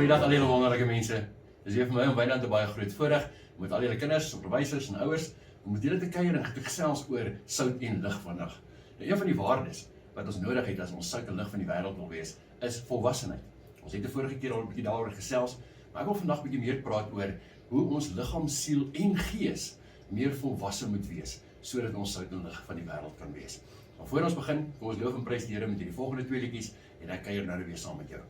Goeiedag al julle wonderlike mense. Dis weer vir my en Wynand 'n baie groot voorreg met al julle kinders, onderwysers en ouers om met julle te kuier en te gesels oor sout en lig vandag. Nou, een van die waardes wat ons nodig het as ons sout en lig van die wêreld wil wees, is volwassenheid. Ons het die vorige keer al 'n bietjie daaroor gesels, maar ek wil vandag 'n bietjie meer praat oor hoe ons liggaam, siel en gees meer volwasse moet wees, sodat ons sout en lig van die wêreld kan wees. Maar voor ons begin, kom ons loof en prys die Here met hierdie volgende twee liedjies en ek kuier nou weer saam met jou.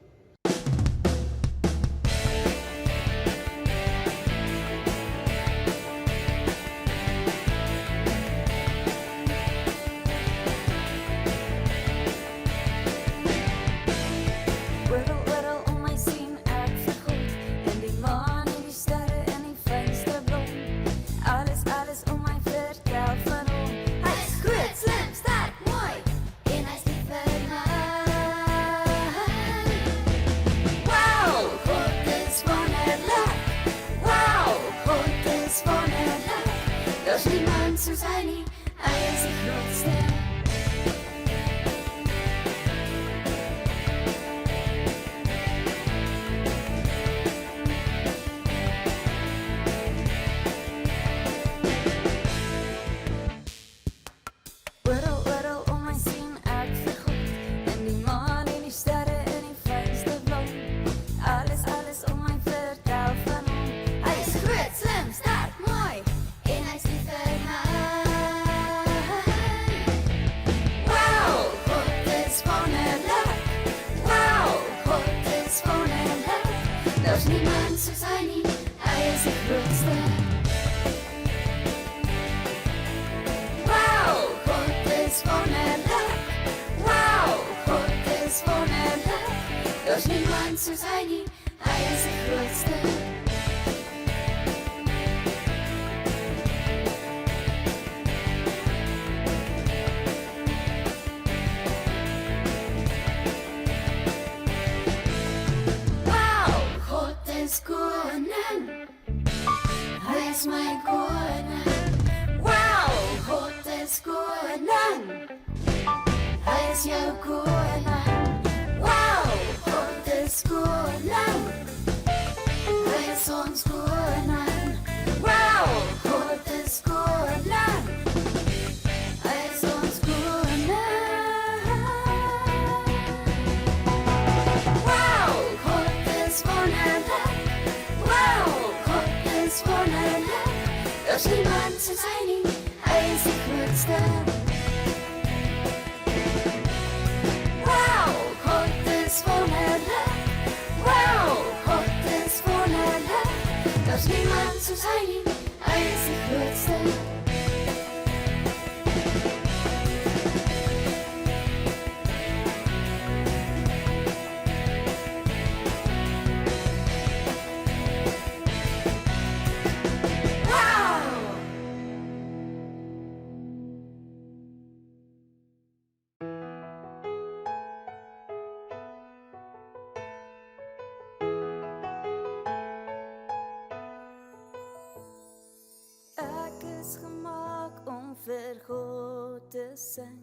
Soos hy nie, hy is die grootste. Oral om my sien ek vir God, en die maan en die sterre en die fynste blom. Alles om my vertel van hom. Hy is groot, slim, sterk, mooi, en hy is lief vir my. Daar's niemand soos hy nie, hy is die grootste. Wow, God is wonderlik. Wow, God is wonderlik. Daar's niemand soos hy nie, hy is die grootste. Koning, hy is my koning. Wow, God is koning, hy is jou koning. Wow, God is koning, hy is ons koning. Wow, God is koning, hy is ons koning. Wow, God is wonderlik. Daar's niemand soos hy nie, hy is die grootste. Wow, God is wonderlik. Wow, God is wonderlik. Daar's niemand soos hy nie, hy is die grootste. Ek is gemaak om vir God te sing.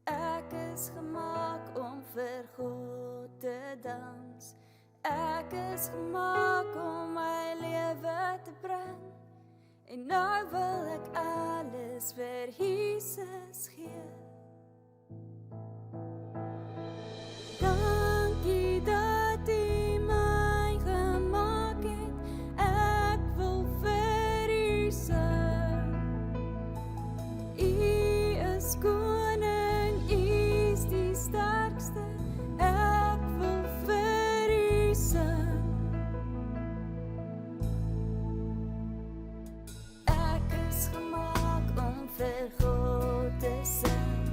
Ek is gemaak om vir God te dans. Ek is gemaak om my lewe te bring. En nou wil ek alles vir Jesus gee. Dankie dat U my gemaak het. Ek wil vir U sing. U is koning, U is die sterkste. Ek wil vir U sing. Ek is gemaak om vir God te sing.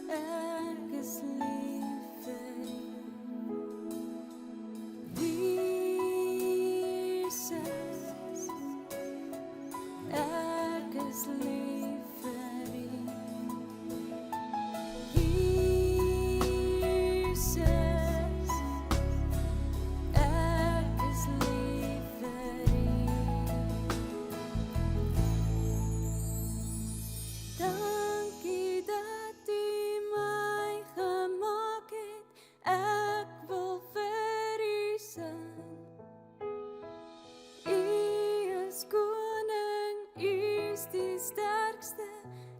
Ek is lief vir U. Jesus, ek is lief vir U. Jesus, ek is lief vir U. Dankie dat U my gemaak het. Ek wil vir U sing. U is koning, U is die sterkste.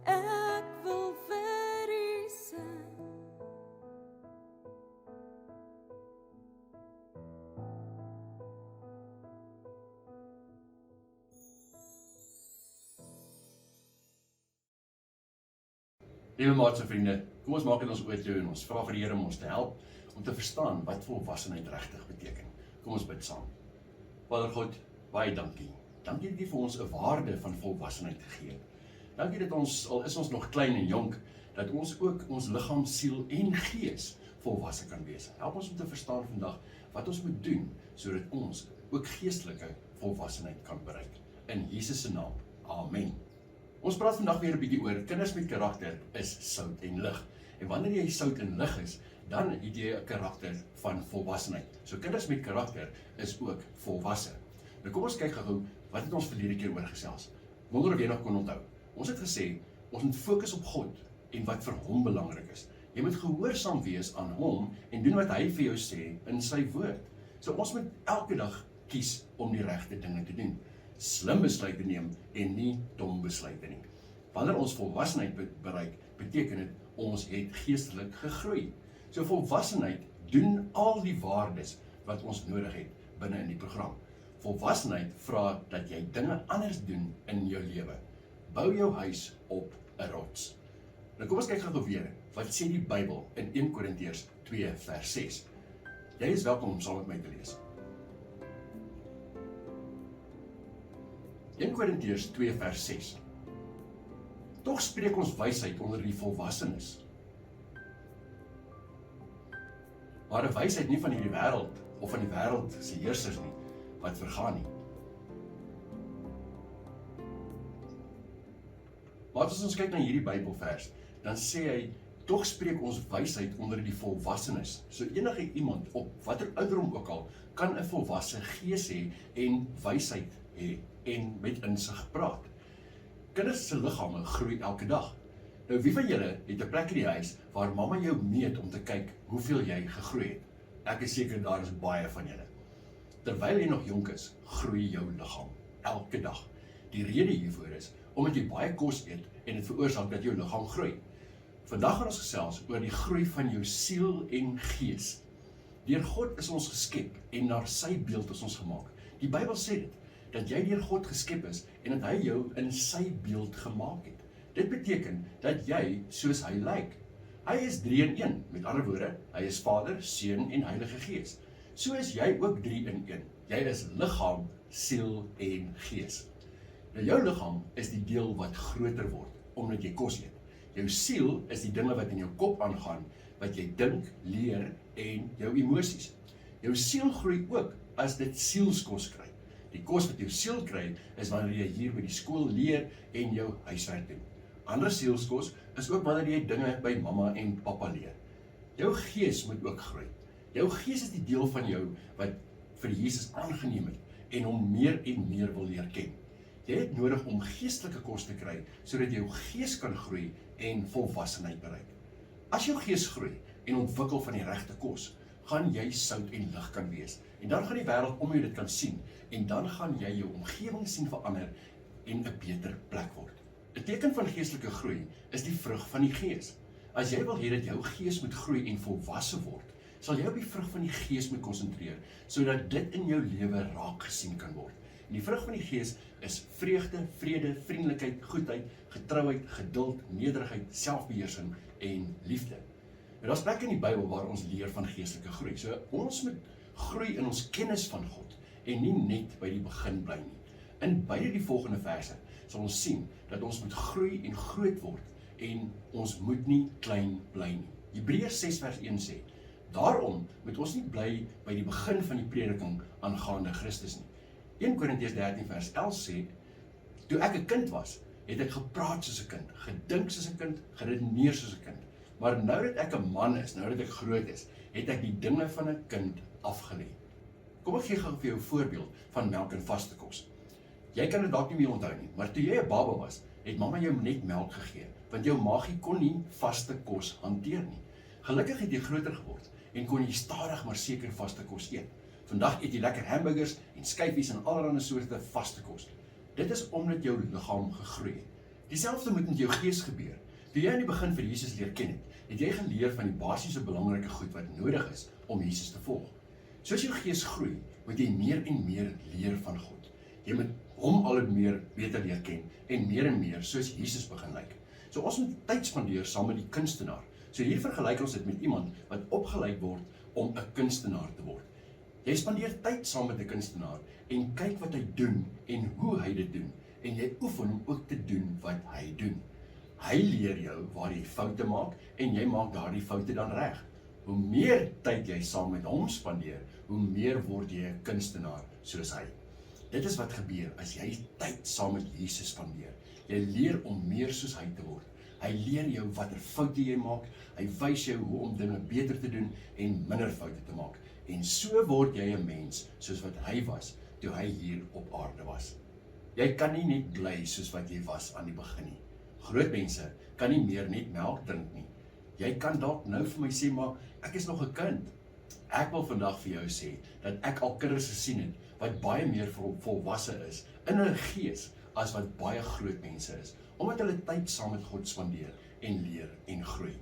Ek wil vir U sing. Liewe maatse vriende, kom ons maak dit ons oor toe en ons vra vir die Here om ons te help om te verstaan wat volwassenheid regtig beteken. Kom ons bid saam. Vader God, baie dankie. Dankie dat U vir ons 'n waarde van volwassenheid gegee het. Dankie dat ons, al is ons nog klein en jonk, dat ons ook ons liggaam, siel en gees volwasse kan wees. Help ons om te verstaan vandag wat ons moet doen sodat ons ook geestelike volwassenheid kan bereik. In Jesus se naam. Amen. Ons praat vandag weer 'n bietjie oor kinders met karakter is sout en lig. En wanneer jy sout en lig is, dan het jy 'n karakter van volwassenheid. So kinders met karakter is ook volwasse. Nou kom ons kyk gou, wat het ons verlede keer oor gesels? Wonder of jy nog kon onthou. Ons het gesê, ons moet fokus op God en wat vir hom belangrik is. Jy moet gehoorsaam wees aan hom en doen wat hy vir jou sê in sy woord. So ons moet elke dag kies om die regte dinge te doen. Slim besluite neem en nie dom besluite nie. Wanneer ons volwassenheid bereik, beteken dit ons het geestelik gegroei. So volwassenheid doen al die waardes wat ons nodig het binne in die program. Volwassenheid vra dat jy dinge anders doen in jou lewe. Bou jou huis op 'n rots. Nou kom ons kyk gou weer. Wat sê die Bybel in 1 Korintiërs 2 vers 6? Jy is welkom om saam met my te lees. 1 Korintiërs 2 vers 6. Tog spreek ons wysheid onder die volwassenes. Maar 'n wysheid nie van hierdie wêreld of van die wêreld se heersers nie, wat vergaan nie. Maar as ons kyk na hierdie Bybelvers, dan sê hy, tog spreek ons wysheid onder die volwassenes. So enige iemand op watter ouderdom ook al, kan 'n volwasse gees hê en wysheid hê en met insig praat. Kinders se liggame groei elke dag. Nou wie van julle het 'n plek in die huis waar mamma jou meet om te kyk hoeveel jy gegroei het? Ek is seker daar is baie van julle. Terwyl jy nog jonk is, groei jou liggaam elke dag. Die rede hiervoor is omdat jy baie kos eet en dit veroorsaak dat jou liggaam groei. Vandag gaan ons gesels oor die groei van jou siel en gees. Deur God is ons geskep en na sy beeld is ons gemaak. Die Bybel sê dit, dat jy deur God geskep is en dat hy jou in sy beeld gemaak het. Dit beteken dat jy soos hy lyk. Hy is 3 in 1, met ander woorde, hy is Vader, Seun en Heilige Gees. So is jy ook 3 in 1. Jy is liggaam, siel en gees. Nou jou liggaam is die deel wat groter word, omdat jy kos eet. Jou siel is die dinge wat in jou kop aangaan, wat jy dink, leer en jou emosies. Jou siel groei ook as dit sielskos kry. Die kos wat jou siel kry, is wanneer jy hier by die skool leer en jou huiswerk doen. Ander sielskos is ook wanneer jy dinge by mamma en pappa leer. Jou gees moet ook groei. Jou gees is die deel van jou wat vir Jesus aangeneem het en hom meer en meer wil leer ken. Jy het nodig om geestelike kos te kry, sodat jou gees kan groei en volwassenheid bereik. As jou gees groei en ontwikkel van die regte kos, gaan jy sout en lig kan wees. En dan gaan die wêreld om jou dit kan sien. En dan gaan jy jou omgewing sien verander en 'n beter plek word. 'n Teken van geestelike groei is die vrug van die gees. As jy wil hê dat jou gees moet groei en volwasse word, sal jy op die vrug van die gees moet konsentreer, sodat dit in jou lewe raak gesien kan word. En die vrug van die gees is vreugde, vrede, vriendelikheid, goedheid, getrouheid, geduld, nederigheid, selfbeheersing en liefde. En daar's plek in die Bybel waar ons leer van geestelike groei. So ons moet groei in ons kennis van God en nie net by die begin bly nie. In beide die volgende verse sal ons sien dat ons moet groei en groot word en ons moet nie klein bly nie. Hebreërs 6 vers 1 sê, daarom moet ons nie bly by die begin van die prediking aangaande Christus nie. 1 Korintiërs 13 vers 11 sê, toe ek 'n kind was, het ek gepraat soos 'n kind, gedink soos 'n kind, geredeneer soos 'n kind. Maar nou dat ek 'n man is, nou dat ek groot is, het ek die dinge van 'n kind afgelê. Kom ek gee gou vir jou 'n voorbeeld van melk en vaste kos. Jy kan dit dalk nie meer onthou nie, maar toe jy 'n baba was, het mamma jou net melk gegee, want jou maagie kon nie vaste kos hanteer nie. Gelukkig het jy groter geword en kon jy stadig maar seker vaste kos eet. Vandag eet jy lekker hamburgers en skyfies en allerlei soorte vaste kos. Dit is omdat jou liggaam gegroei het. Dieselfde moet met jou gees gebeur. Toe jy aan die begin vir Jesus leer ken het jy geleer van die basiese belangrike goed wat nodig is om Jesus te volg. Soos jou gees groei, moet jy meer en meer leer van God. Jy moet hom al hoe meer beter leer ken en meer soos Jesus begin lyk. So ons moet tyd spandeer saam met die kunstenaar. So hier vergelyk ons dit met iemand wat opgeleid word om 'n kunstenaar te word. Jy spandeer tyd saam met 'n kunstenaar en kyk wat hy doen en hoe hy dit doen. En jy oefen om ook te doen wat hy doen. Hy leer jou waar jy foute maak en jy maak daardie foute dan reg. Hoe meer tyd jy saam met hom spandeer, hoe meer word jy 'n kunstenaar soos hy. Dit is wat gebeur as jy tyd saam met Jesus spandeer. Jy leer om meer soos hy te word. Hy leer jou watter foute jy maak, hy wys jou hoe om dinge beter te doen en minder foute te maak. En so word jy 'n mens soos wat hy was toe hy hier op aarde was. Jy kan nie net bly soos wat jy was aan die begin nie. Groot mense kan nie meer net melk drink nie. Jy kan dalk nou vir my sê, maar ek is nog 'n kind. Ek wil vandag vir jou sê dat ek al kinders gesien het wat baie meer volwasse is in hulle gees as wat baie groot mense is, omdat hulle tyd saam met God spandeer en leer en groei.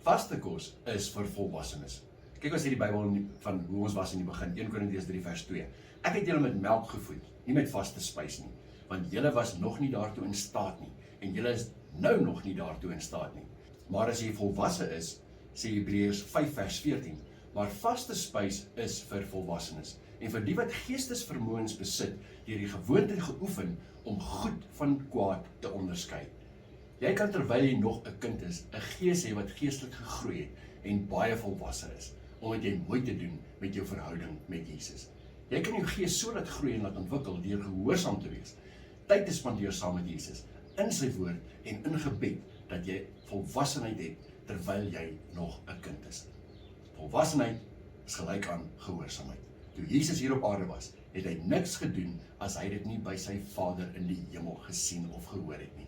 Vaste kos is vir volwassenes. Kyk ons hierdie Bybel van hoe ons was in die begin, 1 Korintiërs 3 vers 2. Ek het julle met melk gevoed, nie met vaste spys nie, want julle was nog nie daartoe in staat nie, en julle is nou nog nie daartoe in staat nie. Maar as jy volwasse is, sê Hebreërs 5 vers 14, maar vaste spys is vir volwassenes, en vir die wat geestesvermoëns besit, deur die gewoonte geoefen om goed van kwaad te onderskei. Jy kan terwyl jy nog 'n kind is, 'n gees hê wat geestelik gegroei het en baie volwasse is, omdat jy moeite doen met jou verhouding met Jesus. Jy kan jou gees so laat groei en laat ontwikkel deur gehoorsaam te wees, tyd te spandeer saam met Jesus, in sy woord en in gebed, dat jy volwassenheid het terwyl jy nog 'n kind is. Volwassenheid is gelyk aan gehoorsaamheid. Toe Jesus hier op aarde was, het hy niks gedoen as hy dit nie by sy Vader in die hemel gesien of gehoor het nie.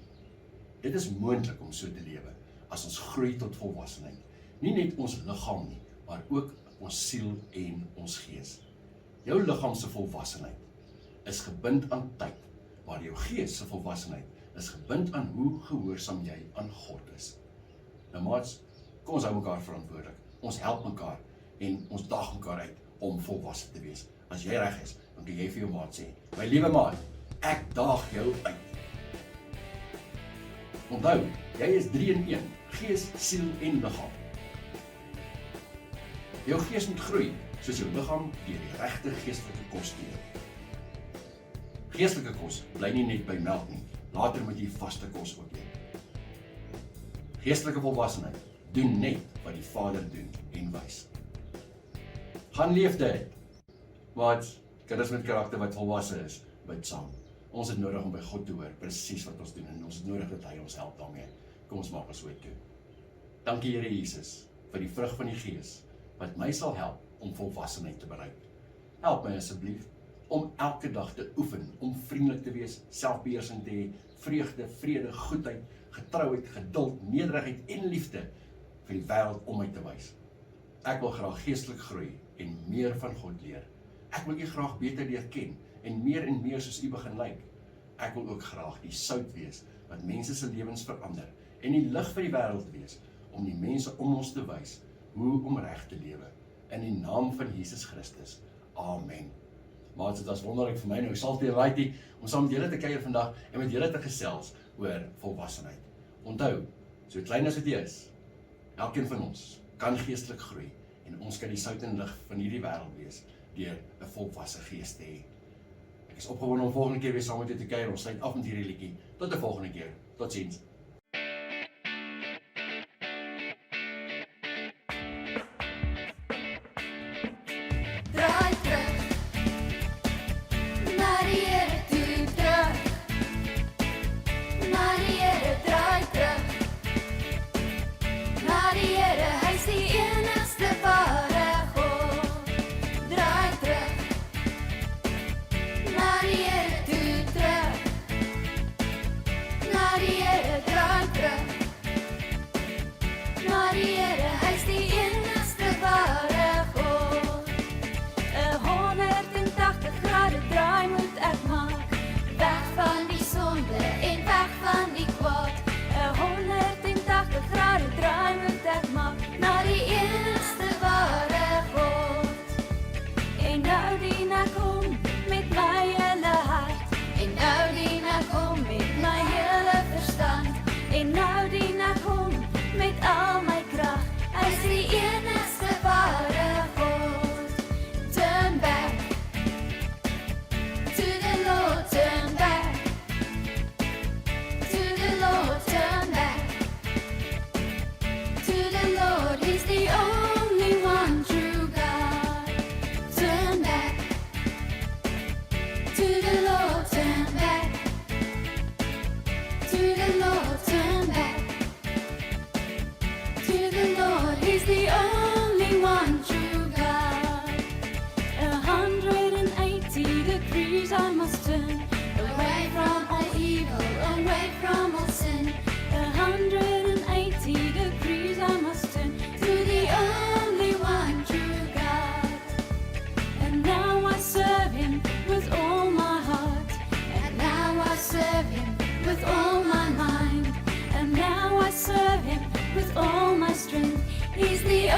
Dit is moontlik om so te lewe as ons groei tot volwassenheid. Nie net ons liggaam nie, maar ook ons siel en ons gees. Jou liggaam se volwassenheid is gebind aan tyd, maar jou gees se volwassenheid is gebind aan hoe gehoorsaam jy aan God is. Nou maats, kom ons hou mekaar verantwoordelik. Ons help mekaar en ons daag mekaar uit om volwasse te wees. As jy reg is, dan kan jy vir jou maat sê, my liewe maat, ek daag jou uit. Onthou, jy is 3 in 1, gees, siel en liggaam. Jou gees moet groei, soos jou liggaam deur die regte geestelike kos te eet. Geestelike kos bly nie net by melk nie, later moet jy vaste kos ook eet. Geestelike volwassenheid doen net wat die Vader doen en wys. Gaan leef dit. Wat kinders met karakter wat volwasse is, bid saam. Ons het nodig om by God te hoor, presies wat ons doen, en ons het nodig dat hy ons help daarmee. Kom ons maak ons ooit toe. Dankie Here Jesus, vir die vrug van die Gees, wat my sal help om volwassenheid te bereik. Help my asseblief, om elke dag te oefen, om vriendelik te wees, selfbeheersing te hê, vreugde, vrede, goedheid, getrouheid, geduld, nederigheid en liefde vir die wêreld om my te wys. Ek wil graag geestelik groei en meer van God leer. Ek wil U graag beter leer ken en meer soos U begin lyk. Ek wil ook graag die sout wees wat mense se lewens verander en die lig vir die wêreld wees om die mense om ons te wys hoe om reg te lewe. In die naam van Jesus Christus. Amen. Maar dit was wonderlik vir my nou, ek sal dit raai om saam met julle te kuier vandag en met julle te gesels oor volwassenheid. Onthou, so klein as dit is, elkeen van ons kan geestelik groei en ons kan die sout en lig van hierdie wêreld wees deur 'n volwasse gees te hê. Ek is opgewonde om volgende keer weer saam met julle te kuier. Ons sluit af met hierdie liedjie. Tot 'n volgende keer. Totsiens. die enigste ware God. Draai terug, na die Here toe terug. Na die Here, draai terug. Na die Here, hy's die enigste ware God. 180 grade draai moet ek maak, weg van die sonde en weg van die kwaad. 180 grade draai moet ek maak, na die enigste ware God. En nou dien ek hom met my hele hart, en nou dien ek hom met my hele verstand, en nou dien ek hom met al my krag. Hy's die enigste ware God. Turn back to the Lord, turn back to the Lord, turn back to the Lord. He's the only one true God. Turn back to the Lord, turn back to the Lord, turn back to the Lord. He's the only one true God. 180 degrees I must turn, away from all evil, away from all sin. 180 degrees I must turn to the only one true God. And now I serve him with all my heart, and now I serve him with all my mind, and now I serve him with all my strength. He's the